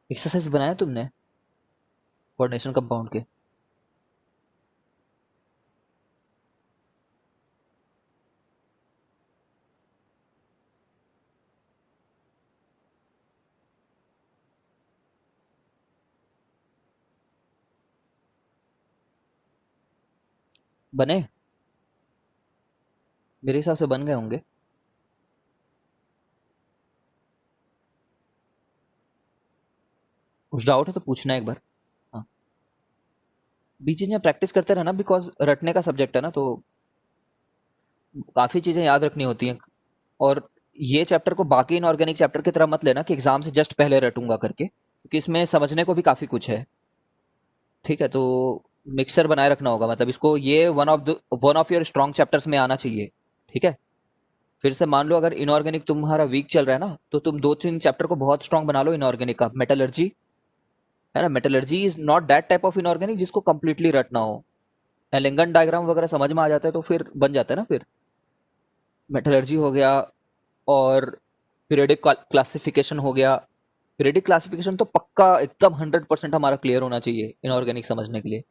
Exercise बनाया तुमने coordination compound के? बने? मेरे हिसाब से बन गए होंगे। कुछ डाउट है तो पूछना एक बार। हाँ, बीच में प्रैक्टिस करते रहना, बिकॉज रटने का सब्जेक्ट है ना, तो काफ़ी चीज़ें याद रखनी होती हैं। और ये चैप्टर को बाकी इनऑर्गेनिक चैप्टर की तरह मत लेना कि एग्जाम से जस्ट पहले रटूंगा करके, क्योंकि इसमें समझने को भी काफ़ी कुछ है। ठीक है, तो मिक्सर बनाए रखना होगा, मतलब इसको ये one of your strong chapters में आना चाहिए। ठीक है। फिर से मान लो अगर इनऑर्गेनिक तुम्हारा वीक चल रहा है ना, तो तुम 2-3 चैप्टर को बहुत स्ट्रांग बना लो इनऑर्गेनिक का। मेटलर्जी है ना, metallurgy is not that type of inorganic जिसको कंप्लीटली रटना हो। एलिंगन डायग्राम वगैरह समझ में आ जाता है तो फिर बन जाता है ना फिर। मेटलर्जी हो गया, और पीरियडिक क्लासिफिकेशन हो गया। पीरियडिक क्लासिफिकेशन तो पक्का एकदम 100% हमारा क्लियर होना चाहिए इनऑर्गेनिक समझने के लिए।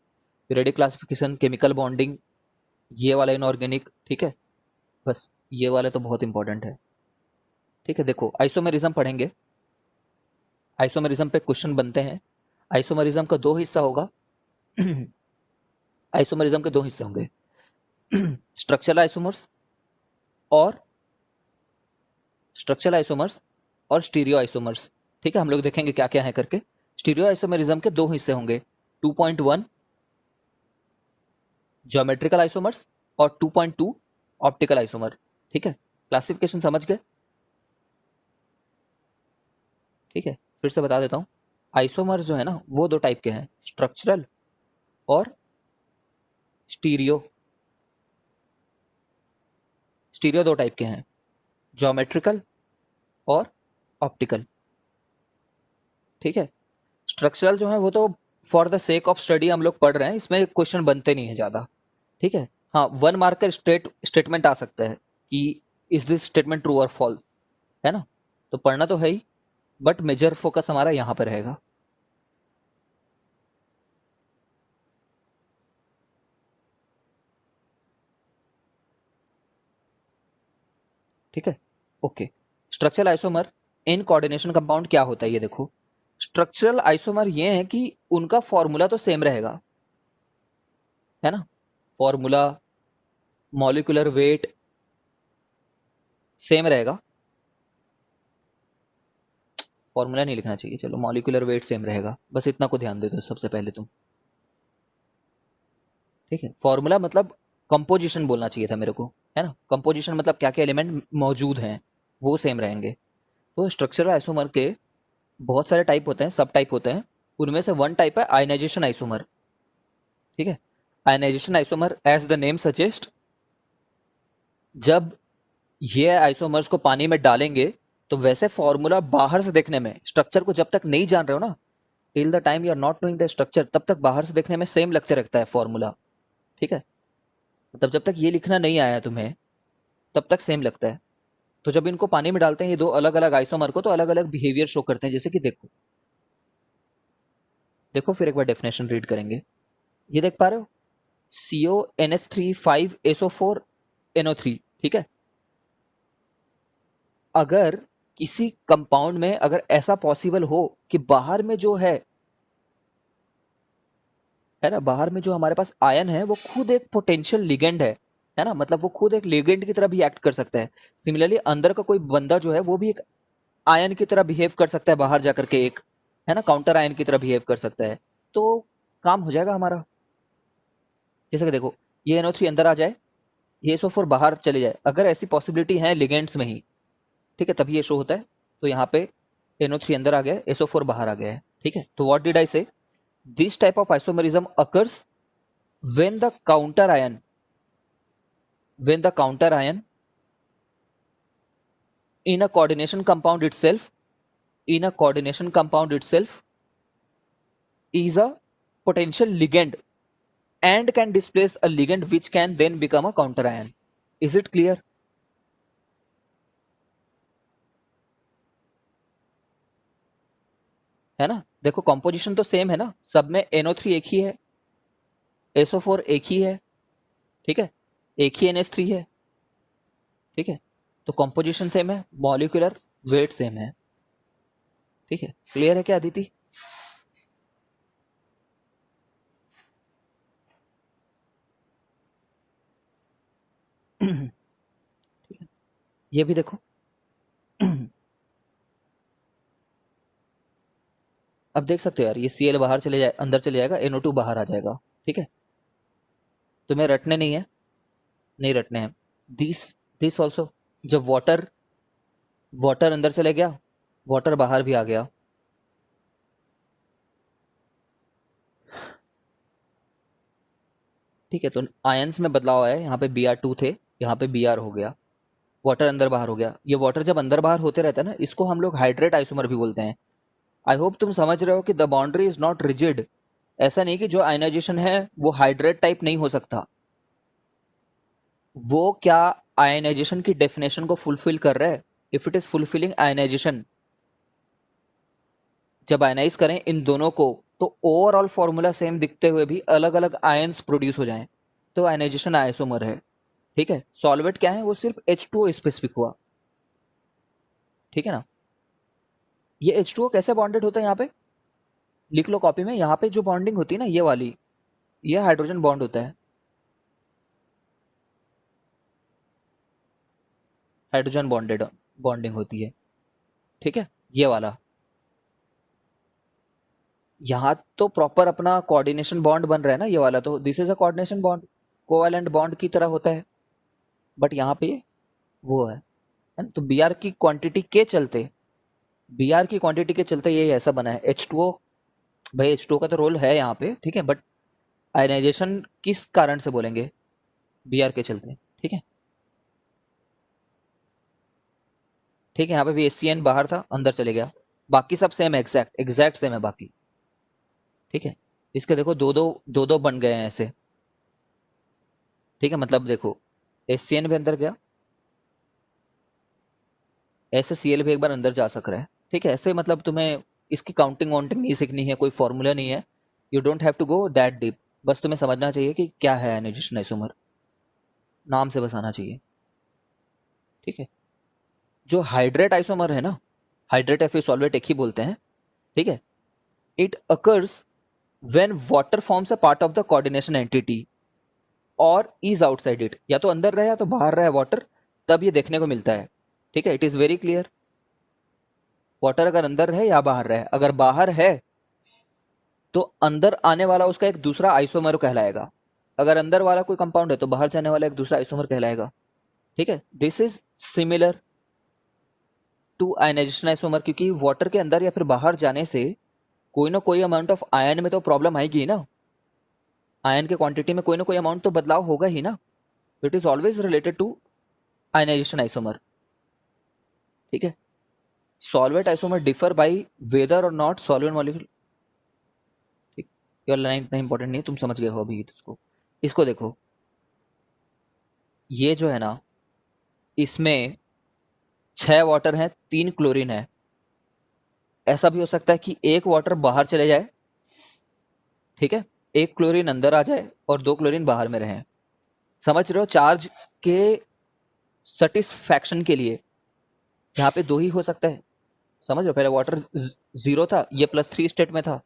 पीरियडिक क्लासिफिकेशन, केमिकल बॉन्डिंग, ये वाला इनऑर्गेनिक। ठीक है, बस ये वाले तो बहुत इंपॉर्टेंट है। ठीक है, देखो आइसोमेरिज्म पढ़ेंगे। आइसोमेरिज्म पे क्वेश्चन बनते हैं। आइसोमेरिज्म का दो हिस्सा होगा। आइसोमेरिज्म के दो हिस्से होंगे। स्ट्रक्चरल आइसोमर्स और स्ट्रक्चरल आइसोमर्स और स्टीरियो आइसोमर्स। ठीक है, हम लोग देखेंगे क्या क्या है करके। स्टीरियो आइसोमेरिज्म के दो हिस्से होंगे। 2.1 ज्योमेट्रिकल आइसोमर्स और 2.2 ऑप्टिकल आइसोमर। ठीक है, क्लासिफिकेशन समझ गए? ठीक है, फिर से बता देता हूँ। आइसोमर्स जो है ना वो दो टाइप के हैं, स्ट्रक्चरल और स्टीरियो। स्टीरियो दो टाइप के हैं, ज्योमेट्रिकल और ऑप्टिकल। ठीक है, स्ट्रक्चरल जो है वो तो for the sake of study हम लोग पढ़ रहे हैं, इसमें क्वेश्चन बनते नहीं है ज़्यादा। ठीक है, हाँ, वन मार्कर स्टेटमेंट आ सकता है कि इज दिस स्टेटमेंट ट्रू और फॉल्स, है ना। तो पढ़ना तो है ही, बट मेजर फोकस हमारा यहाँ पर रहेगा। ठीक है, okay. Structural isomer in coordination compound क्या होता है ये देखो। स्ट्रक्चरल आइसोमर ये है कि उनका फॉर्मूला तो सेम रहेगा, है ना। फॉर्मूला, मॉलिक्यूलर वेट सेम रहेगा। फॉर्मूला नहीं लिखना चाहिए, चलो मॉलिक्यूलर वेट सेम रहेगा, बस इतना को ध्यान दे दो सबसे पहले तुम। ठीक है, फॉर्मूला मतलब कंपोजिशन बोलना चाहिए था मेरे को, है ना। कंपोजिशन मतलब क्या क्या एलिमेंट मौजूद हैं वो सेम रहेंगे। तो स्ट्रक्चरल आइसोमर के बहुत सारे टाइप होते हैं, सब टाइप होते हैं। उनमें से वन टाइप है आयनाइजेशन आइसोमर। ठीक है, ionization isomer as the name suggest, जब ये आइसोमर्स को पानी में डालेंगे तो वैसे फॉर्मूला बाहर से देखने में, स्ट्रक्चर को जब तक नहीं जान रहे हो ना, till the time you are not knowing the structure, तब तक बाहर से देखने में सेम लगते रहता है फॉर्मूला। ठीक है, मतलब जब तक ये लिखना नहीं आया तुम्हें तब तक सेम लगता है। तो जब इनको पानी में डालते हैं ये दो अलग अलग आइसोमर को, तो अलग अलग बिहेवियर शो करते हैं, जैसे कि देखो। देखो फिर एक बार डेफिनेशन रीड करेंगे। ये देख पा रहे हो, CONH3 5SO4NO3। ठीक है, अगर किसी कंपाउंड में अगर ऐसा पॉसिबल हो कि बाहर में जो है ना, बाहर में जो हमारे पास आयन है वो खुद एक पोटेंशियल लिगेंड है ना, मतलब वो खुद एक लिगेंड की तरह भी एक्ट कर सकता है। सिमिलरली अंदर का कोई बंदा जो है वो भी एक आयन की तरह बिहेव कर सकता है बाहर जाकर के, एक है ना काउंटर आयन की तरह बिहेव कर सकता है। तो काम हो जाएगा हमारा। जैसे कि देखो, ये NO3 अंदर आ जाए, ये SO4 बाहर चले जाए, अगर ऐसी पॉसिबिलिटी है लिगेंड्स में ही, ठीक है, तभी ये शो होता है। तो यहाँ पे NO3 अंदर आ गया, SO4 बाहर आ गया है। ठीक है, तो व्हाट डिड आई से, this type of isomerism occurs when the counter ion when the counter ion in a coordination compound itself in a coordination compound itself is a potential ligand and can displace a ligand which can then become a counter ion. Is it clear? है ना, देखो composition तो same है ना, सब में NO3 एक ही है, SO4 एक ही है, ठीक है, एक ही NH3 है, ठीक है, तो कॉम्पोजिशन सेम है, मॉलिक्यूलर वेट सेम है, ठीक है। क्लियर है क्या अदिति? ठीक है, ये भी देखो। अब देख सकते हो यार, ये Cl बाहर चले जाए, अंदर चले जाएगा, NO2 बाहर आ जाएगा, ठीक है। तुम्हें रटने नहीं है, नहीं रटने हैं। दिस दिस ऑल्सो, जब वाटर वाटर अंदर चले गया, वाटर बाहर भी आ गया, ठीक है। तो आयंस में बदलाव आया, यहाँ पे Br2 थे, यहाँ पे Br हो गया, वाटर अंदर बाहर हो गया। ये वाटर जब अंदर बाहर होते रहता है ना, इसको हम लोग हाइड्रेट आइसोमर भी बोलते हैं। आई होप तुम समझ रहे हो कि the boundary is not rigid. ऐसा नहीं कि जो आयनाइजेशन है वो हाइड्रेट टाइप नहीं हो सकता, वो क्या आयनाइजेशन की डेफिनेशन को फुलफिल कर रहा है, if it is fulfilling ionization, जब आयनाइज करें इन दोनों को तो ओवरऑल फॉर्मूला सेम दिखते हुए भी अलग अलग आयंस प्रोड्यूस हो जाएं, तो आयनाइजेशन आइसोमर है, ठीक है। सॉल्वेट क्या है, वो सिर्फ H2O स्पेसिफिक हुआ, ठीक है ना। ये H2O कैसे बॉन्डेड होता है, यहाँ पे लिख लो कॉपी में, यहाँ पे जो बॉन्डिंग होती है ना ये वाली, ये हाइड्रोजन बॉन्ड होता है, हाइड्रोजन बॉन्डेड बॉन्डिंग होती है, ठीक है, ये वाला। यहाँ तो प्रॉपर अपना कोऑर्डिनेशन बॉन्ड बन रहा है ना ये वाला, तो this is a coordination bond, covalent bond की तरह होता है, बट यहाँ पे वो है ना? तो Br की क्वांटिटी के चलते, Br की क्वांटिटी के चलते ये ऐसा बना है H2O। भाई H2O का तो रोल है यहाँ पे, ठीक है, बट आयनाइजेशन किस कारण से बोलेंगे, Br के चलते, ठीक है। ठीक है, यहाँ पे भी HCN बाहर था, अंदर चले गया, बाकी सब सेम है, एग्जैक्ट एग्जैक्ट सेम है बाकी, ठीक है। इसके देखो दो दो बन गए हैं ऐसे, ठीक है, मतलब देखो HCN भी अंदर गया, ऐसे Cl भी एक बार अंदर जा सक रहा है, ठीक है। ऐसे मतलब तुम्हें इसकी काउंटिंग वाउंटिंग नहीं सीखनी है, कोई फॉर्मूला नहीं है, you don't have to go that deep, बस तुम्हें समझना चाहिए कि क्या है आयनाइजेशन आइसोमर, नाम से बस आना चाहिए, ठीक है। जो हाइड्रेट आइसोमर है ना, हाइड्रेट या फिर सॉल्वेट एक ही बोलते हैं, ठीक है, it occurs when water forms a part of the coordination entity और इज आउटसाइड इट, या तो अंदर रहे या तो बाहर रहे वाटर, तब ये देखने को मिलता है, ठीक है। It is very clear, water अगर अंदर है या बाहर रहे, अगर बाहर है तो अंदर आने वाला उसका एक दूसरा आइसोमर कहलाएगा, अगर अंदर वाला कोई कंपाउंड है तो बाहर जाने वाला एक दूसरा आइसोमर कहलाएगा, ठीक है। This is similar to ionization isomer, क्योंकि वाटर के अंदर या फिर बाहर जाने से कोई ना कोई अमाउंट ऑफ आयन में तो प्रॉब्लम आएगी ना, आयन के क्वांटिटी में कोई ना कोई अमाउंट तो बदलाव होगा ही ना, it is always related to ionization isomer, ठीक है। Solvate isomer differ by whether और नॉट सॉल्वेंट मॉलिक्यूल, ठीक, ये लाइन इतना इंपॉर्टेंट नहीं है, तुम समझ गए हो अभी इसको। इसको देखो, ये जो है ना, इसमें 6 वाटर हैं, 3 क्लोरीन है, ऐसा भी हो सकता है कि एक वाटर बाहर चले जाए, ठीक है, एक क्लोरीन अंदर आ जाए और 2 क्लोरीन बाहर में रहे, समझ रहे हो, चार्ज के सेटिस्फैक्शन के लिए यहाँ पे 2 ही हो सकता है, समझ रहे हो। पहले वाटर 0 था, ये +3 स्टेट में था,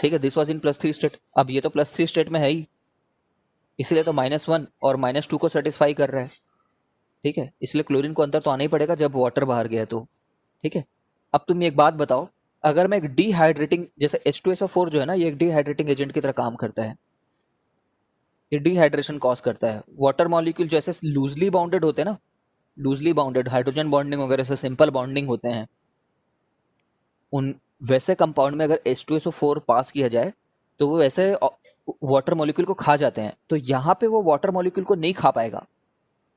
ठीक है, दिस वॉज इन +3 स्टेट, अब ये तो +3 स्टेट में है ही, इसलिए तो -1 और -2 को सेटिस्फाई कर रहा है, ठीक है, इसलिए क्लोरीन को अंदर तो आना ही पड़ेगा जब वाटर बाहर गया तो, ठीक है। अब तुम एक बात बताओ, अगर मैं एक डिहाइड्रेटिंग, जैसे H2SO4 जो है ना, ये एक डिहाइड्रेटिंग एजेंट की तरह काम करता है, ये डिहाइड्रेशन कॉज करता है, वाटर मॉलिक्यूल जैसे लूजली बाउंडेड होते हैं ना, लूजली बाउंडेड हाइड्रोजन बॉन्डिंग वगैरह से सिंपल बॉन्डिंग होते हैं, उन वैसे कंपाउंड में अगर H2SO4 पास किया जाए तो वो वैसे वाटर मॉलिक्यूल को खा जाते हैं, तो यहाँ पे वो वाटर मॉलिक्यूल को नहीं खा पाएगा,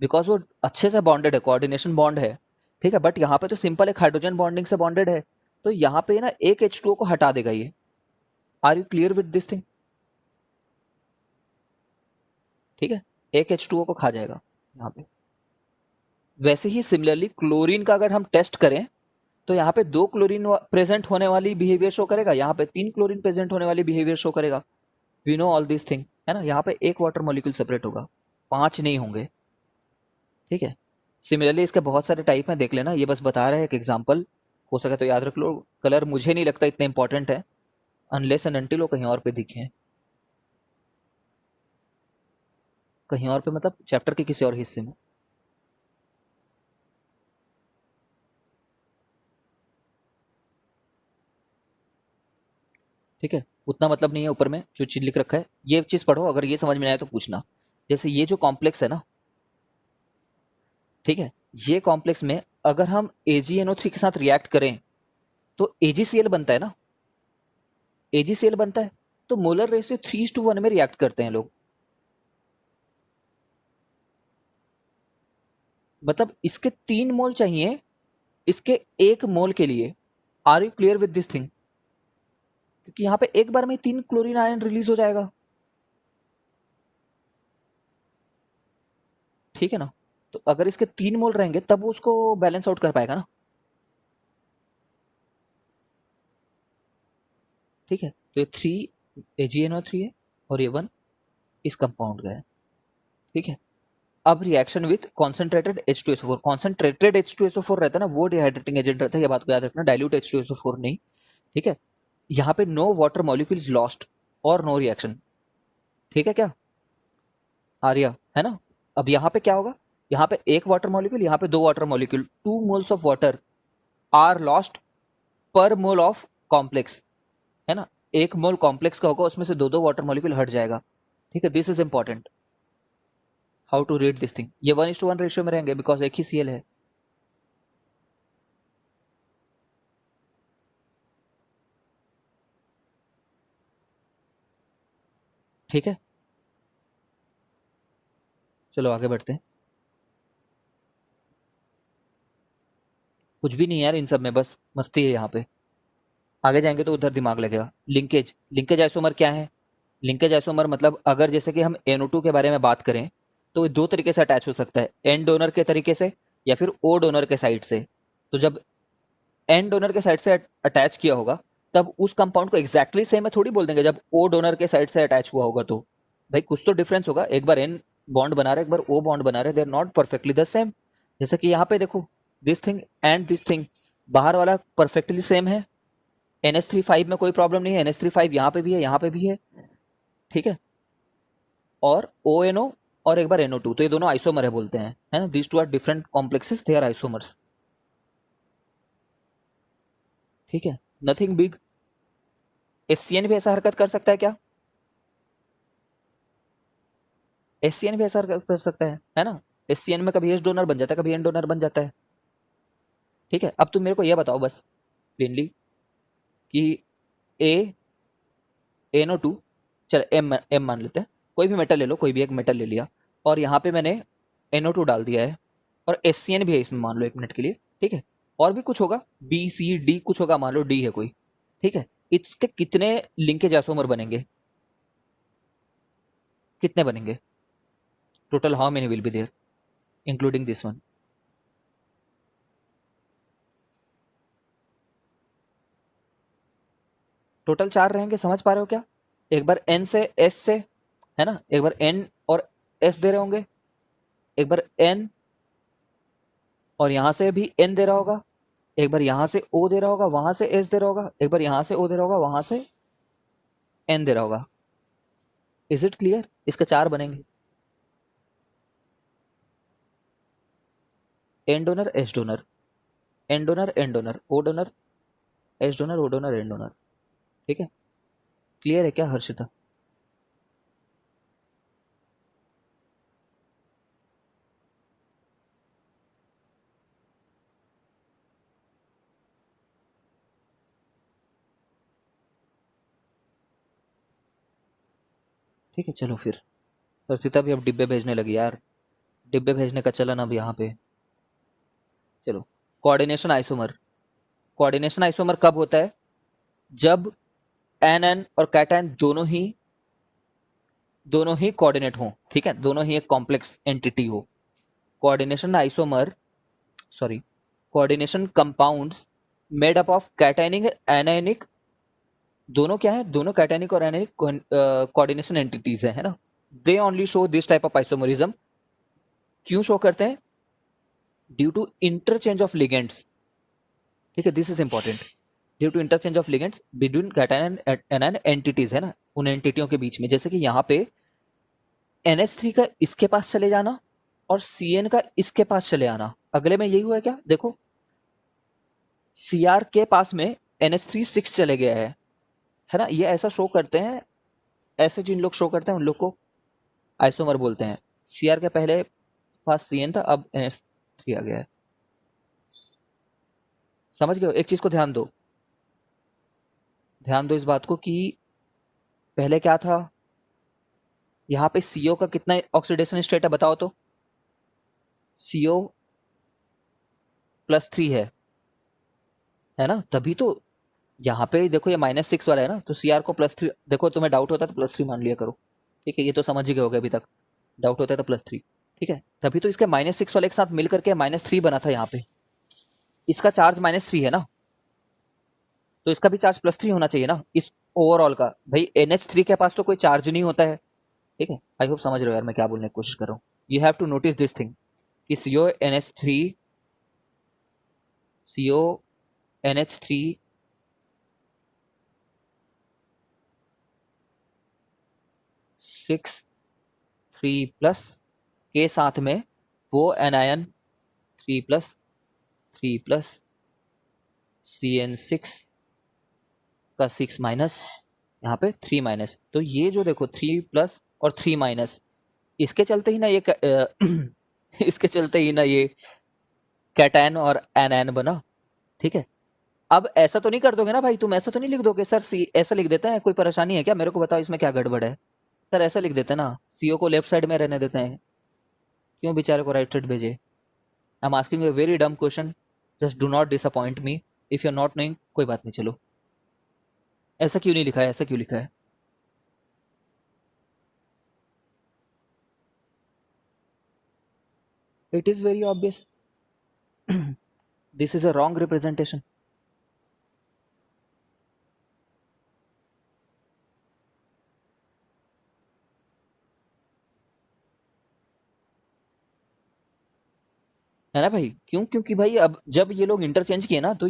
बिकॉज वो अच्छे से बॉन्डेड है, कोऑर्डिनेशन बॉन्ड है, ठीक है। बट यहाँ पे तो सिंपल एक हाइड्रोजन बॉन्डिंग से बॉन्डेड है, तो यहाँ पे ना एक H2O को हटा देगा ये। Are you clear with this thing? ठीक है, एक H2O को खा जाएगा यहाँ पे। वैसे ही सिमिलरली क्लोरीन का अगर हम टेस्ट करें तो यहाँ पे 2 क्लोरीन प्रेजेंट होने वाली बिहेवियर शो करेगा, यहाँ पे 3 क्लोरीन प्रेजेंट होने वाली बिहेवियर शो करेगा। We know all this thing, है ना। यहाँ पे एक वाटर मॉलिक्यूल सेपरेट होगा, 5 नहीं होंगे, ठीक है। सिमिलरली इसके बहुत सारे टाइप हैं, देख लेना, ये बस बता रहे हैं एक एग्जांपल, हो सके तो याद रख लो। कलर मुझे नहीं लगता इतना इंपॉर्टेंट है, अनलेस एंड अनटिल वो कहीं और पे दिखे, कहीं और पे मतलब चैप्टर के किसी और हिस्से में। ठीक है, उतना मतलब नहीं है ऊपर में जो चीज लिख रखा है, ये चीज पढ़ो, अगर ये समझ में आए तो पूछना। जैसे ये जो कॉम्प्लेक्स है ना, ठीक है, ये कॉम्प्लेक्स में अगर हम AgNO3 के साथ रिएक्ट करें तो AgCl बनता है ना, AgCl बनता है, तो मोलर रेशियो 3:1 में रिएक्ट करते हैं लोग। मतलब इसके 3 मोल चाहिए इसके 1 मोल के लिए। Are you clear with this thing? क्योंकि यहाँ पे एक बार में 3 क्लोरीन आयन रिलीज हो जाएगा, ठीक है ना। तो अगर इसके 3 मोल रहेंगे तब वो उसको बैलेंस आउट कर पाएगा ना, ठीक है। तो ये 3 AgNO3 है और ये 1 इस कंपाउंड का है, ठीक है। अब reaction with concentrated H2SO4, concentrated H2SO4 रहता है ना, वो डिहाइड्रेटिंग एजेंट रहता है, ये बात को याद रखना, डाइल्यूट H2SO4 नहीं, ठीक है। यहाँ पे नो वाटर मॉलिक्यूल्स लॉस्ट और नो रिएक्शन, ठीक है क्या आर्या, है ना। अब यहाँ पे क्या होगा, यहाँ पे एक वाटर मॉलिक्यूल, यहाँ पे 2 water molecule, 2 moles of water are lost per mole of complex, है ना। 1 मोल कॉम्प्लेक्स का होगा, उसमें से 2 वाटर मॉलिक्यूल हट जाएगा, ठीक है। This is important, how to read this thing. ये 1:1 रेशियो में रहेंगे बिकॉज एक ही Cl है, ठीक है। चलो आगे बढ़ते हैं। कुछ भी नहीं है यार इन सब में, बस मस्ती है यहाँ पे, आगे जाएंगे तो उधर दिमाग लगेगा। लिंकेज, लिंकेज आइसोमर क्या है? लिंकेज आइसोमर मतलब अगर जैसे कि हम NO2 के बारे में बात करें तो ये 2 तरीके से अटैच हो सकता है, एन डोनर के तरीके से या फिर ओ डोनर के साइड से। तो जब एन डोनर के साइड से अटैच किया होगा तब उस कंपाउंड को एग्जैक्टली सेम है थोड़ी बोल देंगे, जब ओ डोनर के साइड से अटैच हुआ होगा तो भाई कुछ तो डिफरेंस होगा, एक बार एन बॉन्ड बना रहे एक बार ओ बॉन्ड बना रहे, they are not perfectly the same. जैसे कि यहाँ पे देखो, this thing and this thing, बाहर वाला परफेक्टली सेम है, NH3 5 में कोई प्रॉब्लम नहीं है, NH3 5 यहाँ पे भी है यहाँ पे भी है, ठीक है। और ONO और एक बार NO2, तो ये दोनों आइसोमर है बोलते हैं, है ना। These two are different complexes, they are isomers, ठीक है, नथिंग बिग। SCN भी ऐसा हरकत कर सकता है क्या? SCN भी ऐसा हरकत कर सकता है ना। SCN में कभी H डोनर बन जाता है कभी N डोनर बन जाता है, ठीक है। अब तुम मेरे को ये बताओ बस प्लेनली कि A NO2, चल M मान लेते हैं, कोई भी मेटल ले लो, कोई भी एक मेटल ले लिया और यहाँ पे मैंने NO2 डाल दिया है और SCN भी है इसमें, मान लो 1 मिनट के लिए, ठीक है। और भी कुछ होगा, B C D कुछ होगा, मान लो D है कोई, ठीक है। इसके कितने लिंकेज आइसोमर बनेंगे, कितने बनेंगे total, how many will be there including this one? Total 4 रहेंगे, समझ पा रहे हो क्या? एक बार N से S से, है ना, एक बार N और S दे रहे होंगे, एक बार N और यहां से भी N दे रहा होगा, एक बार यहां से O दे रहा होगा, वहां से S दे रहा होगा, एक बार यहां से O दे रहा होगा, वहां से N दे रहा होगा। Is it clear? इसके 4 बनेंगे, N donor S donor, N donor N donor, O donor S donor, O donor N donor, ठीक है। क्लियर है क्या हर्षिता? ठीक है चलो फिर, हर्षिता भी अब डिब्बे भेजने लगी यार, डिब्बे भेजने का चलन अब यहाँ पे। चलो, कोऑर्डिनेशन आइसोमर, कोऑर्डिनेशन आइसोमर कब होता है? जब एन और कैटायन दोनों ही कोऑर्डिनेट हो, ठीक है, दोनों ही एक कॉम्प्लेक्स एंटिटी हो। Coordination isomer, sorry, coordination compounds made up of cationic anionic, दोनों क्या है, दोनों कैटायनिक और एनायनिक कोऑर्डिनेशन एंटिटीज है ना। They only show this type of isomerism, क्यों शो करते हैं, due to interchange of ligands, ठीक है, this is important, due to interchange of ligands between cation and anion entities है ना, उन एंटिटियों के बीच में, जैसे कि यहाँ पे NH3 का इसके पास चले जाना और CN का इसके पास चले आना, अगले में यही हुआ है क्या, देखो Cr के पास में NH3 6 चले गया है ना, ये ऐसा शो करते हैं, ऐसे जिन लोग शो करते हैं उन लोग को आइसोमर बोलते हैं। Cr के पहले पास CN था, अब NH3 आ गया है, समझ गए। एक चीज को ध्यान दो, ध्यान दो इस बात को कि पहले क्या था, यहाँ पे CO का कितना ऑक्सीडेशन स्टेट है बताओ तो, CO +3 है ना, तभी तो यहाँ पे देखो ये -6 वाला है ना, तो Cr को +3, देखो तुम्हें डाउट होता है तो +3 मान लिया करो, ठीक है, ये तो समझ ही गए होगे अभी तक, डाउट होता है तो +3, ठीक है, तभी तो इसके -6 वाले के साथ मिल करके -3 बना था यहाँ पे, इसका चार्ज -3 है ना, तो इसका भी चार्ज +3 होना चाहिए ना, इस ओवरऑल का, भाई NH3 के पास तो कोई चार्ज नहीं होता है, ठीक है, आई होप समझ रहे हो यार मैं क्या बोलने की कोशिश कर रहा हूँ। You have to notice this thing कि CO NH3 6 3+ के साथ में वो एनायन 3+3+ CN6 का 6- यहाँ पे 3-, तो ये जो देखो 3+ और 3-, इसके चलते ही ना ये इसके चलते ही ना ये कैटायन और एनायन बना, ठीक है। अब ऐसा तो नहीं कर दोगे ना भाई, तुम ऐसा तो नहीं लिख दोगे सर सी ऐसा लिख देते हैं, कोई परेशानी है क्या, मेरे को बताओ इसमें क्या गड़बड़ है, सर ऐसा लिख देते हैं ना, CO को लेफ्ट साइड में रहने देते हैं, क्यों बेचारे को राइट साइड भेजे। I am asking you a very dumb question, just do not disappoint me, if you are not knowing कोई बात नहीं, चलो ऐसा क्यों नहीं लिखा है, ऐसा क्यों लिखा है, it is very obvious, this is a wrong representation, है ना भाई, क्यों, क्योंकि भाई अब जब ये लोग इंटरचेंज किए ना, तो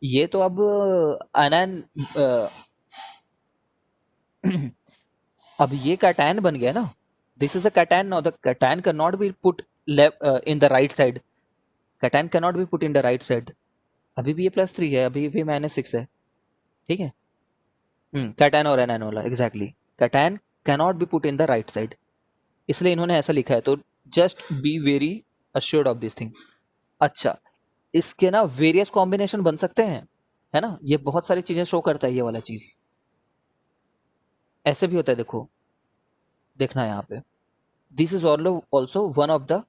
ये तो अब आयन अब ये कैटायन बन गया ना, this is a cation, now the cation can not be put in the right side, cation can not be put in the right side, अभी भी ये +3 है, अभी भी -6 है, ठीक है, कैटायन और एनायन वाला exactly, cation can not be put in the right side, इसलिए इन्होंने ऐसा लिखा है, तो just be very assured of this thing. अच्छा, इसके ना वेरियस कॉम्बिनेशन बन सकते हैं, है ना, ये बहुत सारी चीजें शो करता है ये वाला चीज, ऐसे भी होता है, देखो देखना यहाँ पे, this is also one of the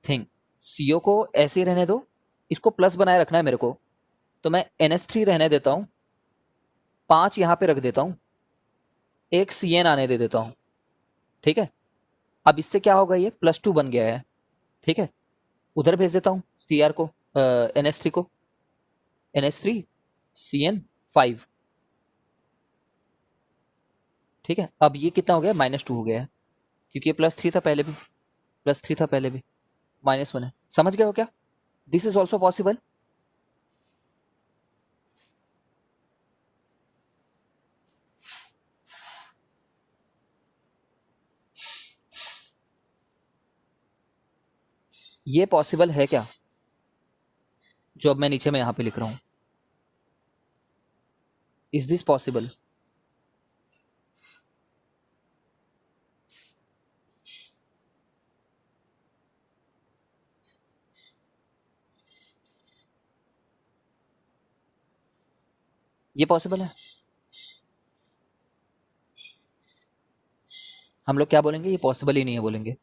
thing, CO को ऐसे ही रहने दो, इसको प्लस बनाए रखना है मेरे को, तो मैं NH3 रहने देता हूँ, 5 यहाँ पे रख देता हूँ, एक CN आने दे देता हूँ, ठीक है, अब इससे क्या होगा, ये +2 बन गया है, ठीक है, उधर भेज देता हूँ CR को, NH3 को, NH3 CN5, ठीक है, अब ये कितना हो गया, -2 हो गया है, क्योंकि ये +3 था पहले भी, +3 था पहले भी, -1 है, समझ गए हो क्या, दिस इज ऑल्सो पॉसिबल। ये पॉसिबल है क्या, जो अब मैं नीचे में यहाँ पे लिख रहा हूँ, इज दिस पॉसिबल, ये पॉसिबल है, हम लोग क्या बोलेंगे, ये पॉसिबल ही नहीं है बोलेंगे।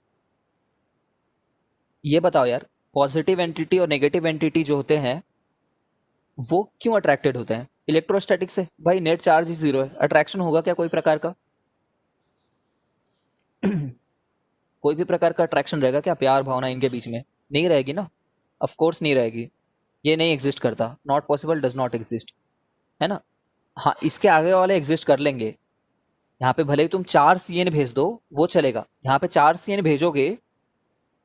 ये बताओ यार, पॉजिटिव एंटिटी और नेगेटिव एंटिटी जो होते हैं वो क्यों अट्रैक्टेड होते हैं इलेक्ट्रोस्टैटिक से, भाई नेट चार्ज ही 0 है, अट्रैक्शन होगा क्या कोई प्रकार का कोई भी प्रकार का अट्रैक्शन रहेगा क्या, प्यार भावना इनके बीच में नहीं रहेगी ना, ऑफ कोर्स नहीं रहेगी, ये नहीं एग्जिस्ट करता, not possible, does not exist, है ना। हाँ, इसके आगे वाले एग्जिस्ट कर लेंगे। यहाँ पे भले ही तुम 4 CN भेज दो, वो चलेगा। यहाँ पे 4 CN भेजोगे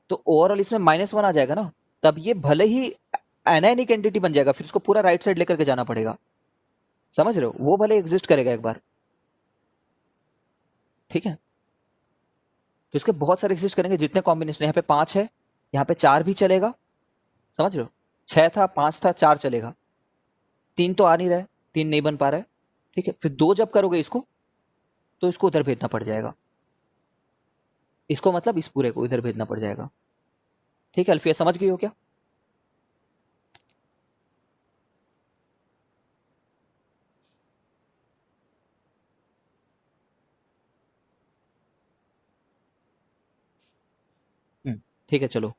तो ओवरऑल इसमें -1 आ जाएगा ना, तब ये भले ही एनायनिक एंटिटी बन जाएगा, फिर इसको पूरा राइट साइड लेकर के जाना पड़ेगा। समझ रहे हो, वो भले एग्जिस्ट करेगा एक बार, ठीक है। तो इसके बहुत सारे एग्जिस्ट करेंगे, जितने कॉम्बिनेशन, यहाँ पे 5 है, यहाँ पे 4 भी चलेगा। समझ रहे हो, 6 था, 5 था, 4 चलेगा। 3 तो आ नहीं रहा है, 3 नहीं बन पा रहा है, ठीक है। फिर 2 जब करोगे इसको, तो इसको उधर भेजना पड़ जाएगा, इसको मतलब इस पूरे को इधर भेजना पड़ जाएगा, ठीक है। अल्फिया समझ गई हो क्या? ठीक है, चलो।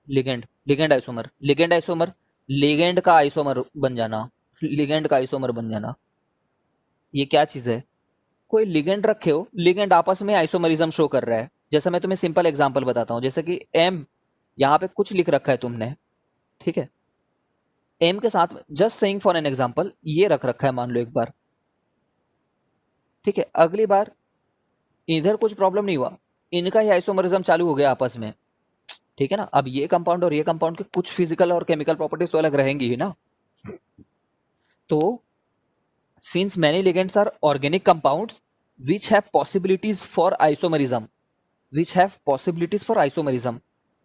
Ligand, ligand isomer, ligand isomer, ligand का आइसोमर बन जाना, लिगेंड का आइसोमर बन जाना, ये क्या चीज है? कोई लिगेंड रखे हो, लिगेंड आपस में आइसोमरिज्म शो कर रहा है। जैसे मैं तुम्हें सिंपल एग्जांपल बताता हूँ, जैसे कि एम, यहाँ पे कुछ लिख रखा है तुमने, ठीक है। एम के साथ just saying for an example ये रख रखा है, मान लो एक बार, ठीक है। अगली बार इधर कुछ प्रॉब्लम नहीं हुआ, इनका ही आइसोमरिज्म चालू हो गया आपस में, ठीक है ना। अब ये कंपाउंड और ये कंपाउंड के कुछ फिजिकल और केमिकल प्रॉपर्टीज तो अलग रहेंगी ही ना। तो since many ligands are organic compounds which have possibilities for isomerism,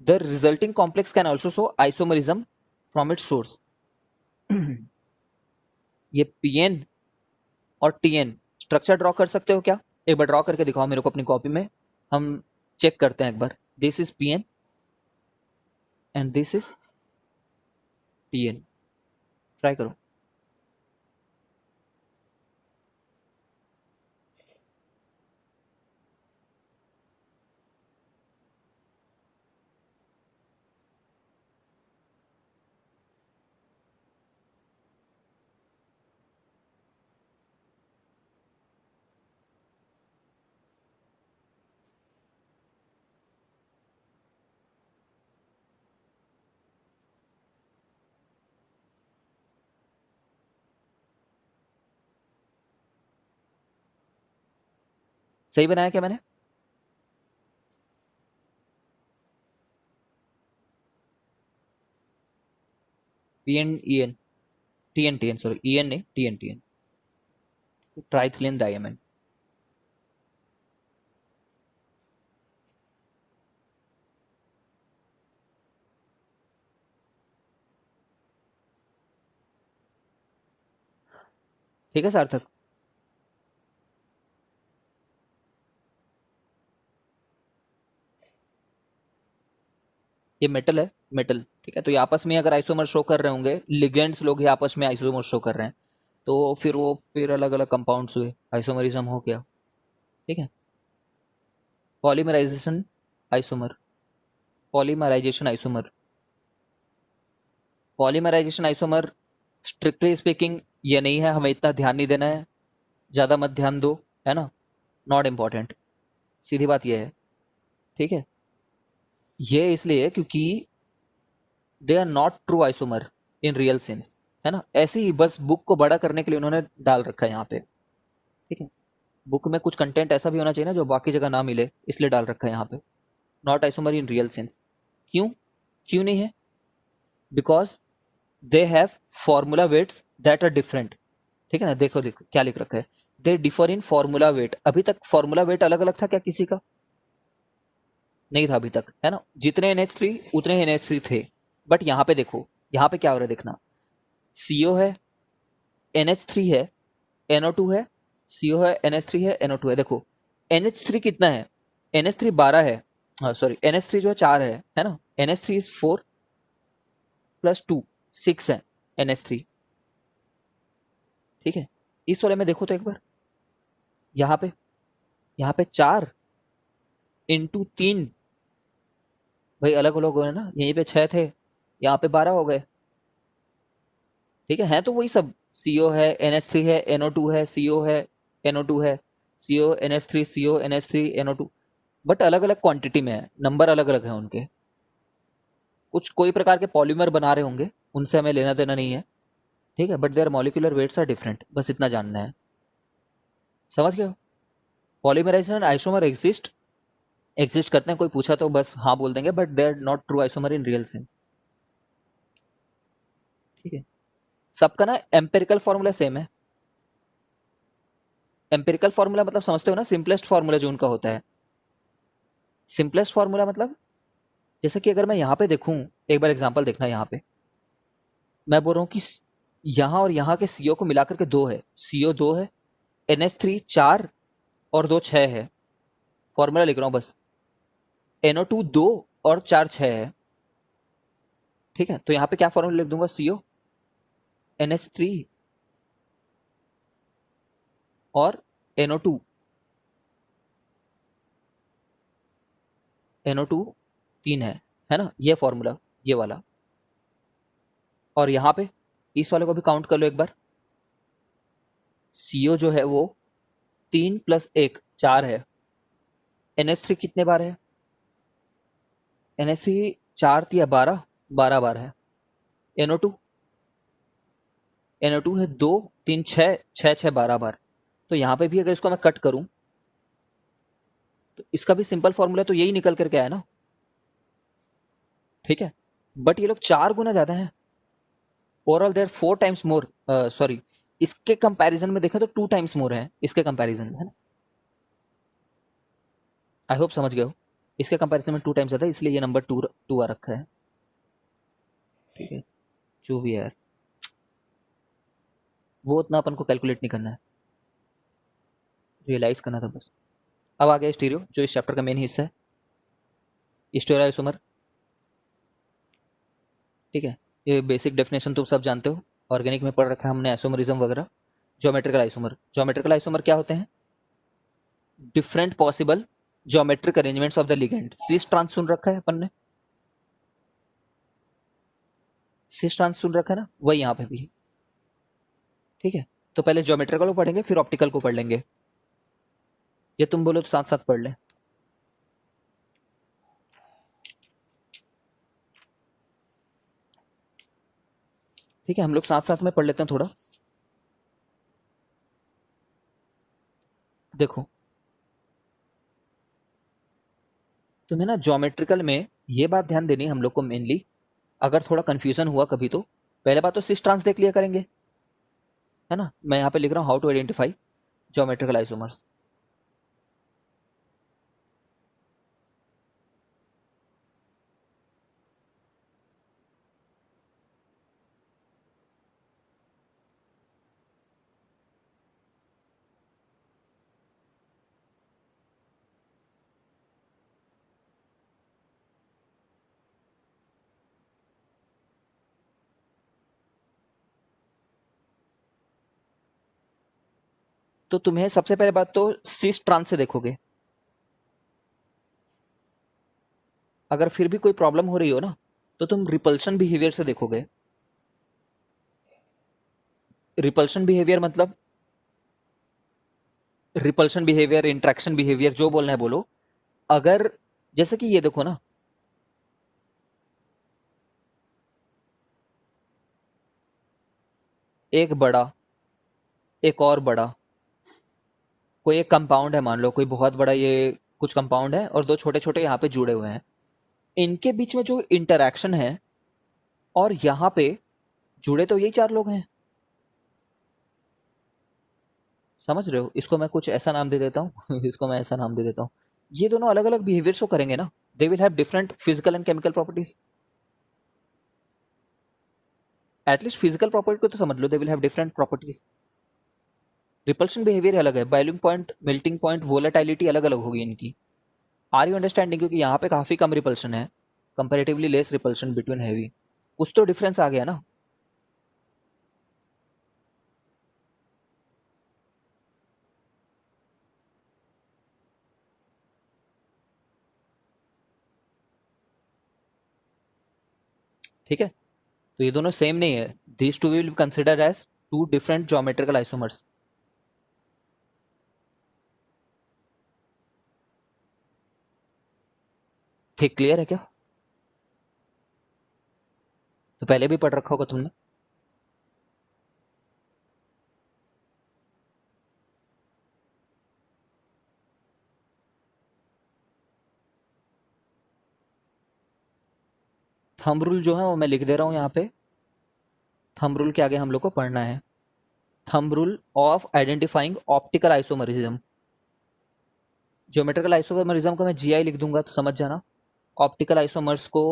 the resulting complex can also show isomerism from its source. ये Pn और Tn स्ट्रक्चर ड्रॉ कर सकते हो क्या? एक बार ड्रॉ करके दिखाओ मेरे को अपनी कॉपी में, हम चेक करते हैं एक बार। This is Pn and this is Tn, try करो। सही बनाया क्या मैंने? Pn En, Tn sorry, En नहीं, Tn, ट्राइथिलीन डायमंड। ठीक है सार्थक। ये मेटल है, मेटल, ठीक है। तो ये आपस में अगर आइसोमर शो कर रहे होंगे, लिगेंड्स लोग ही आपस में आइसोमर शो कर रहे हैं, तो फिर वो फिर अलग अलग कंपाउंड्स हुए, आइसोमरिज्म हो गया, ठीक है। Polymerization isomer, polymerization isomer, polymerization isomer strictly speaking ये नहीं है, हमें इतना ध्यान नहीं देना है, ज़्यादा मत ध्यान दो, है ना, नॉट इम्पॉर्टेंट, सीधी बात ये है, ठीक है। ये इसलिए क्योंकि they are not true isomer in real sense, है ना। ऐसे ही बस बुक को बड़ा करने के लिए उन्होंने डाल रखा है यहाँ पे, ठीक है। बुक में कुछ कंटेंट ऐसा भी होना चाहिए ना जो बाकी जगह ना मिले, इसलिए डाल रखा है यहाँ पे, not isomer in real sense. क्यों, क्यों नहीं है? Because they have formula weights that are different, ठीक है ना। देखो देखो क्या लिख रखा है, they differ in formula weight. अभी तक फॉर्मूला वेट अलग अलग था क्या किसी का? नहीं था अभी तक, है ना। जितने NH3 उतने ही NH3 थे, बट यहाँ पे देखो, यहाँ पे क्या हो रहा है देखना, CO है, NH3 है, NO2 है, CO है, NH3 है, NO2 है। देखो NH3 कितना है, NH3 12 है, सॉरी NH3 जो है 4 है ना। NH3 इज 4 प्लस 2 6 है NH3, ठीक है। इस वाले में देखो तो एक बार, यहाँ पे 4 इंटू 3, भाई अलग अलग हो गए ना, यहीं पे 6 थे, यहाँ पे 12 हो गए, ठीक है। तो वही सब, CO है, NH3 है, NO2 है, CO है, NO2 है, CONH3 CONH3 NO2, बट अलग अलग क्वांटिटी में है, नंबर अलग अलग है उनके। कुछ कोई प्रकार के पॉलीमर बना रहे होंगे, उनसे हमें लेना देना नहीं है, ठीक है, but their molecular weights are different, बस इतना जानना है। समझ गए हो? पॉलीमराइजेशन आइसोमर एग्जिस्ट एग्जिस्ट करते हैं, कोई पूछा तो बस हाँ बोल देंगे, but they are not true isomer in real sense. ठीक है, सबका ना एम्पेरिकल फॉर्मूला सेम है। एम्पेरिकल फॉर्मूला मतलब समझते हो ना, सिंपलेस्ट फॉर्मूला जो उनका होता है। सिंपलेस्ट फॉर्मूला मतलब जैसे कि अगर मैं यहाँ पे देखूं, एक बार एग्जांपल देखना, यहाँ पे मैं बोल रहा हूँ कि यहाँ और यहाँ के सीओ को मिलाकर के 2 है, सीओ 2 है, NH3 4 और 2 6 है। फॉर्मूला लिख रहा हूँ बस, NO2 2 और 4 6 है। ठीक है, तो यहाँ पे क्या फॉर्मूला लिख दूंगा, सीओ NH3 और NO2 NO2 3 है ना, ये फॉर्मूला, ये वाला। और यहाँ पे इस वाले को भी काउंट कर लो एक बार। सीओ जो है वो 3 + 1 4 है। NH3 कितने बार है? NH3 4 या 12 12 बार है। NO2 NO2 है 2 3 6 6 6 12 बार। तो यहाँ पे भी अगर इसको मैं कट करूं तो इसका भी सिंपल फॉर्मूला तो यही निकल करके आया ना। ठीक है, बट ये लोग 4 गुना ज्यादा है। Overall there 4 times more, sorry, इसके कंपैरिजन में देखें तो 2 टाइम्स मोर है इसके कंपैरिजन में, है ना। आई होप समझ गए हो, इसके कंपैरिजन में 2 टाइम्स ज्यादा, इसलिए ये नंबर 2 आ रखा है। ठीक है, जो भी है यार, वो उतना अपन को कैलकुलेट नहीं करना है, रियलाइज करना था बस। अब आ गया स्टीरियो, जो इस चैप्टर का मेन हिस्सा है, स्टीरियोआइसोमर। ठीक है, ये बेसिक डेफिनेशन तुम सब जानते हो, ऑर्गेनिक में पढ़ रखा है हमने, आइसोमरिज्म वगैरह। ज्योमेट्रिकल आइसोमर क्या होते हैं? Different possible geometric arrangements of the ligand. Cis trans सुन रखा है अपन ने, सिस ट्रांस सुन रखा है ना, वही यहाँ पे भी है। ठीक है, तो पहले ज्योमेट्रिकल को पढ़ेंगे, फिर ऑप्टिकल को पढ़ लेंगे, ये तुम बोलो तो साथ साथ पढ़ लें। ठीक है, हम लोग साथ साथ में पढ़ लेते हैं थोड़ा। देखो, तुम्हें ना ज्योमेट्रिकल में ये बात ध्यान देनी है हम लोग को मेनली, अगर थोड़ा कंफ्यूजन हुआ कभी तो पहले बात तो सिस ट्रांस देख लिया करेंगे, है ना। मैं यहाँ पे लिख रहा हूँ how to identify geometrical isomers. तो तुम्हें सबसे पहले बात तो सिस ट्रांस से देखोगे, अगर फिर भी कोई प्रॉब्लम हो रही हो ना तो तुम रिपल्शन बिहेवियर से देखोगे। रिपल्शन बिहेवियर मतलब, रिपल्शन बिहेवियर, इंट्रैक्शन बिहेवियर, जो बोलना है बोलो। अगर जैसे कि ये देखो ना, एक बड़ा, एक और बड़ा, कोई एक कंपाउंड है, मान लो कोई बहुत बड़ा ये कुछ कंपाउंड है और दो छोटे छोटे यहाँ पे जुड़े हुए हैं, इनके बीच में जो इंटरैक्शन है, और यहाँ पे जुड़े तो यही 4 लोग हैं। समझ रहे हो, इसको मैं कुछ ऐसा नाम दे देता हूँ इसको मैं ऐसा नाम दे देता हूँ। ये दोनों अलग अलग बिहेवियर को करेंगे ना, they will have different physical and chemical properties. At least physical property को तो समझ लो, they will have different properties. Repulsion behaviour अलग है, boiling point, melting point, volatility अलग अलग होगी इनकी। Are you understanding? क्योंकि यहाँ पे काफी कम रिपल्शन है, comparatively less repulsion between heavy, कुछ तो डिफरेंस आ गया ना। ठीक है, तो ये दोनों सेम नहीं है, these two will consider as 2 different geometrical isomers. ठीक, क्लियर है क्या? तो पहले भी पढ़ रखा होगा तुमने। थंब रूल जो है वो मैं लिख दे रहा हूँ यहाँ पे। थंब रूल के आगे हम लोग को पढ़ना है thumb rule of identifying optical isomerism. Geometrical isomerism को मैं जीआई लिख दूंगा तो समझ जाना। ऑप्टिकल आइसोमर्स को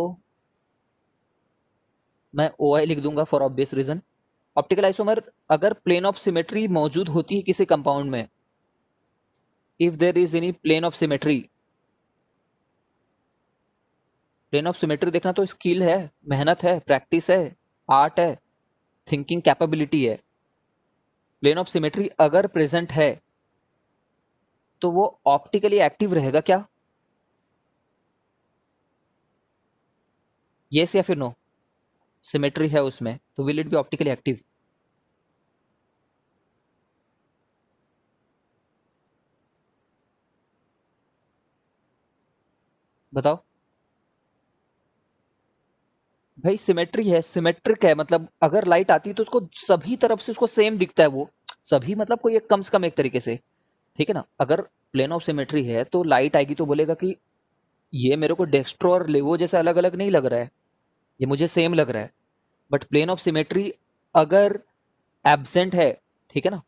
मैं ओआई लिख दूंगा for obvious reason. Optical isomer अगर प्लेन ऑफ सिमेट्री मौजूद होती है किसी कंपाउंड में, if there is any plane of symmetry. Plane of symmetry देखना तो स्किल है, मेहनत है, प्रैक्टिस है, आर्ट है, थिंकिंग कैपेबिलिटी है। प्लेन ऑफ सिमेट्री अगर प्रेजेंट है तो वो ऑप्टिकली एक्टिव रहेगा क्या? यस या फिर नो? सिमेट्री है उसमें तो will it be optically active? बताओ भाई। सिमेट्री है, सिमेट्रिक है, मतलब अगर लाइट आती है तो उसको सभी तरफ से उसको सेम दिखता है। वो सभी मतलब कोई एक कम से कम एक तरीके से, ठीक है ना। अगर प्लेन ऑफ सिमेट्री है तो लाइट आएगी तो बोलेगा कि ये मेरे को डेक्स्ट्रो और लेवो जैसे अलग अलग नहीं लग रहा है, ये मुझे सेम लग रहा है। बट प्लेन ऑफ सिमेट्री अगर एब्सेंट है, ठीक है ना,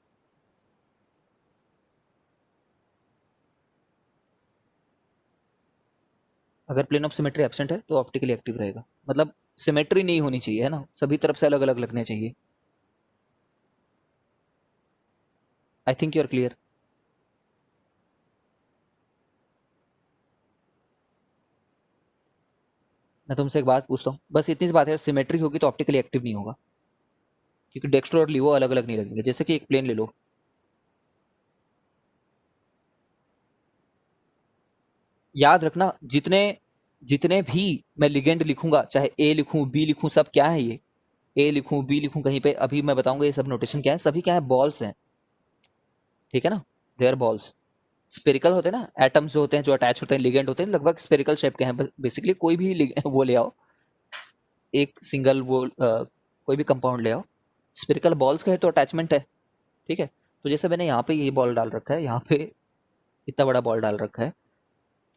अगर प्लेन ऑफ सिमेट्री एब्सेंट है तो ऑप्टिकली एक्टिव रहेगा। मतलब सिमेट्री नहीं होनी चाहिए, है ना, सभी तरफ से अलग अलग लगने चाहिए। I think you are clear. मैं तुमसे एक बात पूछता हूँ, बस इतनी सी बात है, सिमेट्री होगी तो ऑप्टिकली एक्टिव नहीं होगा, क्योंकि डेक्स्ट्रो और लिवो अलग अलग नहीं लगेंगे। जैसे कि एक प्लेन ले लो, याद रखना जितने जितने भी मैं लिगेंड लिखूंगा, चाहे ए लिखूं बी लिखूं, सब क्या है ये, ए लिखूं बी लिखूं कहीं पे, अभी मैं बताऊंगा ये सब नोटेशन क्या है, सभी क्या है, बॉल्स हैं, ठीक है ना। They are balls. स्पेरिकल होते हैं ना, एटम्स जो होते हैं जो अटैच होते हैं, लिगेंड होते हैं, लगभग स्पेरिकल शेप के हैं। बेसिकली कोई भी वो ले आओ, एक सिंगल वो कोई भी कंपाउंड ले आओ, स्पेरिकल बॉल्स का है तो अटैचमेंट है, ठीक है। तो जैसे मैंने यहाँ पे ये बॉल डाल रखा है, यहाँ पे इतना बड़ा बॉल डाल रखा है,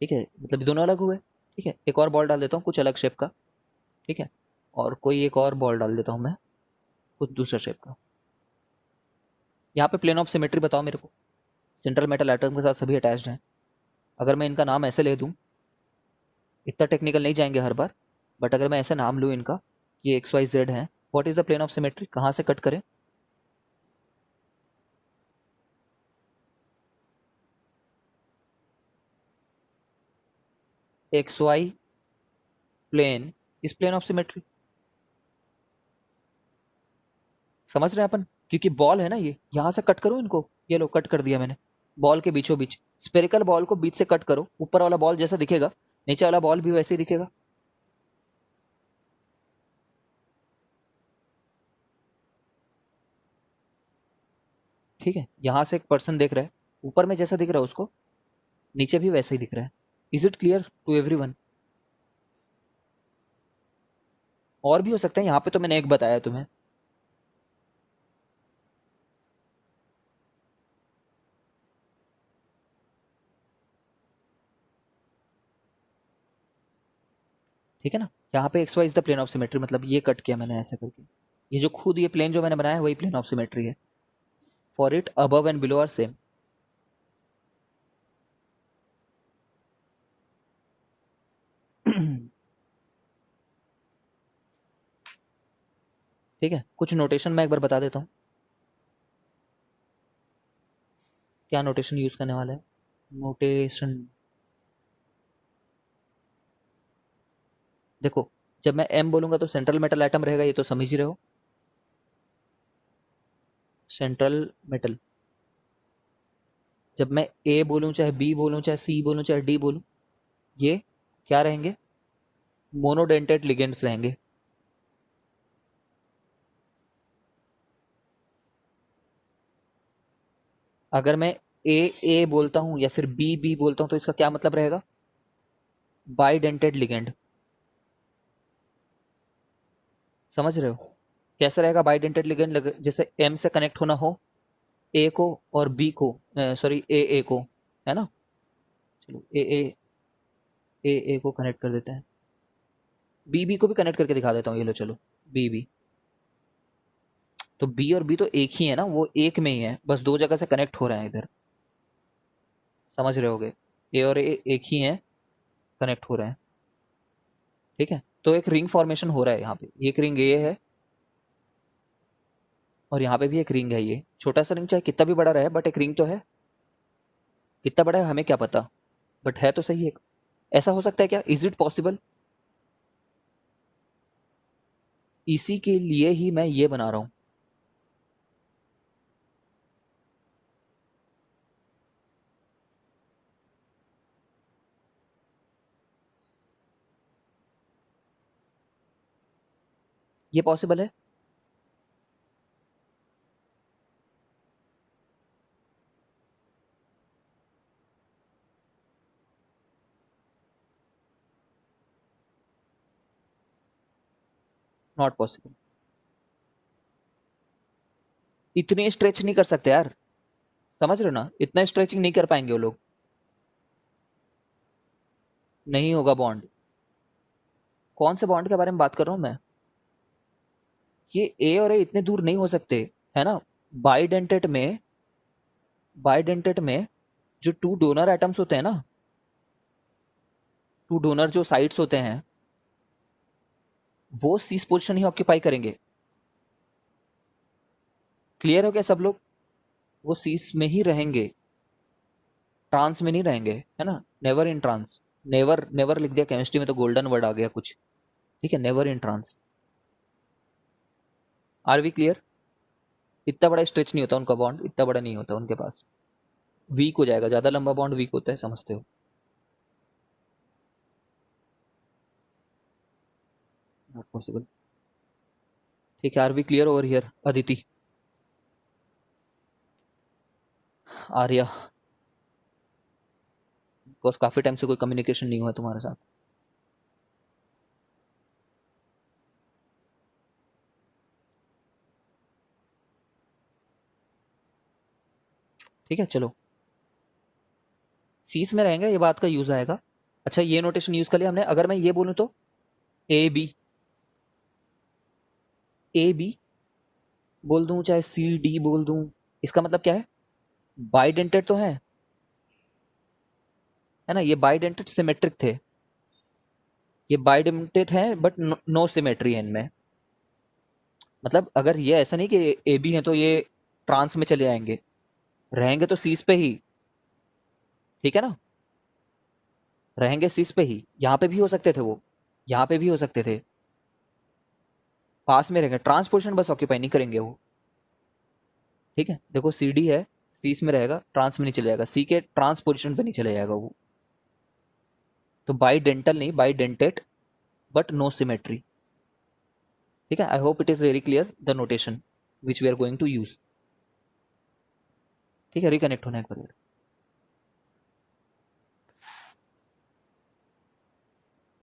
ठीक है, मतलब ये दोनों अलग हुए। ठीक है, एक और बॉल डाल देता हूँ कुछ अलग शेप का, ठीक है, और कोई एक और बॉल डाल देता हूँ मैं कुछ दूसरा शेप का। यहाँ पे प्लेन ऑफ सिमेट्री बताओ मेरे को। सेंट्रल मेटल एटम के साथ सभी अटैच्ड हैं। अगर मैं इनका नाम ऐसे ले दूँ, इतना टेक्निकल नहीं जाएंगे हर बार, बट अगर मैं ऐसे नाम लूँ इनका, ये एक्स वाई जेड है, what is the plane of symmetry, कहाँ से कट करें? X Y plane is plane of symmetry. समझ रहे हैं अपन, क्योंकि बॉल है ना, ये यहाँ से कट करूँ इनको, ये लो कट कर दिया मैंने। बॉल के बीचों बीच, स्पेरिकल बॉल को बीच से कट करो, ऊपर वाला बॉल जैसा दिखेगा नीचे वाला बॉल भी वैसे ही दिखेगा। ठीक है, यहाँ से एक पर्सन देख रहा है, ऊपर में जैसा दिख रहा है उसको नीचे भी वैसे ही दिख रहा है। Is it clear to everyone? और भी हो सकता है, यहाँ पे तो मैंने एक बताया तुम्हें। ठीक है ना, यहाँ पे X Y is the plane of symmetry, मतलब ये कट किया मैंने ऐसे करके। ये जो खुद ये प्लेन जो मैंने बनाया है वही प्लेन ऑफ सिमेट्री है। For it above and below are same. ठीक है, कुछ नोटेशन मैं एक बार बता देता हूँ, क्या नोटेशन यूज करने वाला है। नोटेशन देखो, जब मैं एम बोलूंगा तो सेंट्रल मेटल एटम रहेगा, ये तो समझ ही रहे हो। Central metal. जब मैं ए बोलूं, चाहे बी बोलूं, चाहे सी बोलूं, चाहे डी बोलूं, ये क्या रहेंगे? मोनोडेंटेड लिगेंड्स रहेंगे। अगर मैं ए ए बोलता हूं या फिर बी बी बोलता हूं तो इसका क्या मतलब रहेगा? बाइडेंटेड लिगेंड, समझ रहे हो कैसे रहेगा बाइडेंटेड लिगेंड? जैसे एम से कनेक्ट होना हो ए को और बी को, सॉरी ए को, है ना? चलो ए को कनेक्ट कर देते हैं, बी को भी कनेक्ट करके दिखा देता हूँ, ये लो चलो, बी तो बी और बी तो एक ही है ना, वो एक में ही है, बस दो जगह से कनेक्ट हो रहे हैं इधर, समझ रहे होगे? ए और ए एक ही है, कनेक्ट हो रहे हैं। ठीक है, तो एक रिंग फॉर्मेशन हो रहा है यहाँ पे, एक रिंग ये है और यहाँ पे भी एक रिंग है, ये छोटा सा रिंग चाहे कितना भी बड़ा रहे बट एक रिंग तो है। कितना बड़ा है हमें क्या पता, बट है तो सही एक। ऐसा हो सकता है क्या, इज इट पॉसिबल? इसी के लिए ही मैं ये बना रहा हूँ। ये पॉसिबल है? Not possible. इतने स्ट्रेच नहीं कर सकते यार, समझ रहे हो ना, इतना स्ट्रेचिंग नहीं कर पाएंगे वो लोग, नहीं होगा बॉन्ड। कौन से बॉन्ड के बारे में बात कर रहा हूँ मैं? ये ए और ए इतने दूर नहीं हो सकते, है ना? बाइडेंटेट में, बाइडेंटेट में जो टू डोनर एटम्स होते हैं ना, टू डोनर जो साइड्स होते हैं, वो सीस पोजीशन ही ऑक्यूपाई करेंगे। क्लियर हो गया सब लोग? वो सीस में ही रहेंगे, ट्रांस में नहीं रहेंगे, है ना? Never in trans, never never लिख दिया केमिस्ट्री में तो गोल्डन वर्ड आ गया कुछ। ठीक है, never in trans. Are we clear? इतना बड़ा स्ट्रेच नहीं होता उनका बॉन्ड, इतना बड़ा नहीं होता उनके पास, वीक हो जाएगा, ज्यादा लंबा बॉन्ड वीक होता है, समझते हो? Not possible. ठीक है, are we clear over here Aditi? Arya, because काफी टाइम से कोई कम्युनिकेशन नहीं हुआ तुम्हारे साथ। ठीक है चलो, सीस में रहेंगे, ये बात का यूज आएगा। अच्छा ये नोटेशन यूज कर लिया हमने, अगर मैं ये बोलूं तो ए बी, ए बी बोल दूं चाहे सी डी बोल दूं, इसका मतलब क्या है? बाइडेंटेड तो है ना? ये बाइडेंटेड सिमेट्रिक थे, ये बाइडेंटेड हैं बट नो सिमेट्री है इनमें। मतलब अगर ये ऐसा नहीं कि ए बी है तो ये ट्रांस में चले जाएंगे, रहेंगे तो सीस पे ही, ठीक है ना? रहेंगे सीस पे ही, यहाँ पे भी हो सकते थे वो, यहाँ पे भी हो सकते थे, पास में रहेंगे, ट्रांसपोजिशन बस ऑक्यूपाई नहीं करेंगे वो। ठीक है, देखो सी डी है, सीस में रहेगा, ट्रांस में नहीं चले जाएगा, सी के ट्रांस पोजिशन पे नहीं चले जाएगा वो। तो बाई डेंटल नहीं, bidentate but no symmetry. ठीक है, I hope it is very clear the notation which we are going to use. ठीक है, रिकनेक्ट होना एक बार।